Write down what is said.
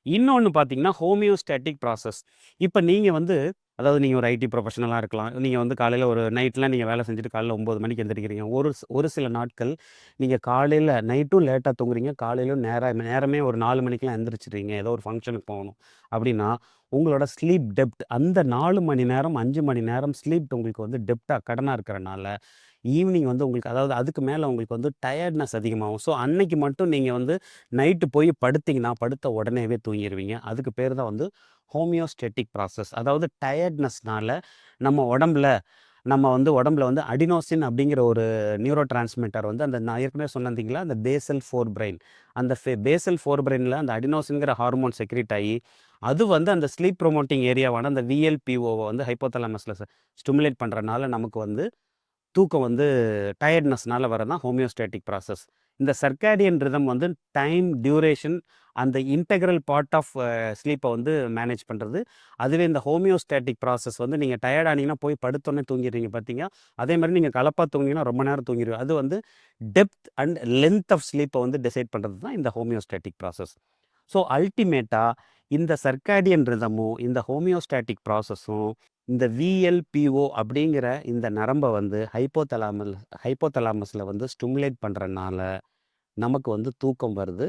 இன்னொன்னு பார்த்தீங்கன்னா, homeostatic process. இப்ப நீங்க வந்து அதாவது நீங்க ஒரு ஐடி ப்ரொஃபஷனலா இருக்கலாம். நீங்க வந்து காலையில ஒரு நைட்லாம் நீங்க வேலை செஞ்சுட்டு காலையில 9 மணிக்கு எந்திரிக்கிறீங்க. ஒரு சில நாட்கள் நீங்க காலையில நைட்டும் லேட்டா தூங்குறீங்க. காலையிலும் நேரமே ஒரு 4 மணிக்கெல்லாம் எந்திரிச்சிடுறீங்க. ஏதோ ஒரு ஃபங்ஷனுக்கு போகணும். அப்படின்னா, உங்களோட ஸ்லீப் டெப்த் அந்த 4 மணி நேரம், 5 மணி நேரம் ஸ்லீப் உங்களுக்கு வந்து கடனா இருக்கிறனால, ஈவினிங் வந்து உங்களுக்கு அதாவது அதுக்கு மேல உங்களுக்கு வந்து டயர்ட்னஸ் அதிகமாகும். ஸோ, அன்னைக்கு மட்டும் நீங்க வந்து நைட்டு போய் படுத்தீங்கன்னா, படுத்த உடனேவே தூங்கிருவீங்க. அதுக்கு பேரு தான் வந்து ஹோமியோஸ்டேட்டிக் ப்ராசஸ். அதாவது டயர்ட்னஸ்னால நம்ம உடம்புல வந்து அடினோசின் அப்படிங்கிற ஒரு நியூரோ டிரான்ஸ்மிட்டர் வந்து அந்த நான் ஏற்கனவே சொன்னேன் பார்த்தீங்களா, அந்த பேசல் ஃபோர் பிரெயின். அந்த பேசல் ஃபோர் பிரெயின்ல அந்த அடினோசின்ங்கிற ஹார்மோன் செக்ரீட் ஆயி, அது வந்து அந்த ஸ்லீப் ப்ரொமோட்டிங் ஏரியாவான அந்த விஎல்பிஓவ வந்து ஹைப்போதாலமஸ்ல ஸ்டிமுலேட் பண்றனால நமக்கு வந்து தூக்கம் வந்து டயர்ட்னஸ்னால வரதான் ஹோமியோஸ்டாட்டிக் ப்ராசஸ். இந்த சர்க்காடியன் ரிதம் வந்து டைம், டியூரேஷன் அந்த இன்டெக்ரல் பார்ட் ஆஃப் ஸ்லீப்பை வந்து மேனேஜ் பண்ணுறது. அதுவே இந்த ஹோமியோஸ்டாட்டிக் ப்ராசஸ் வந்து நீங்கள் டயர்ட் ஆனீங்கன்னா போய் படுத்தோடனே தூங்கிடுறீங்க பார்த்தீங்க. அதே மாதிரி நீங்கள் கலப்பாக தூங்கினீங்கன்னா ரொம்ப நேரம் தூங்கிடுவீங்க. அது வந்து டெப்த் அண்ட் லென்த் ஆஃப் ஸ்லீப்பை வந்து டிசைட் பண்ணுறது தான் இந்த ஹோமியோஸ்டாட்டிக் ப்ராசஸ். ஸோ அல்டிமேட்டாக இந்த சர்க்காடியன் ரிதமும் இந்த ஹோமியோஸ்டாட்டிக் ப்ராசஸும் இந்த விஎல்பிஓ அப்படிங்கிற இந்த நரம்ப வந்து ஹைப்போதலாமஸில் வந்து ஸ்டிமுலேட் பண்ணுறனால நமக்கு வந்து தூக்கம் வருது.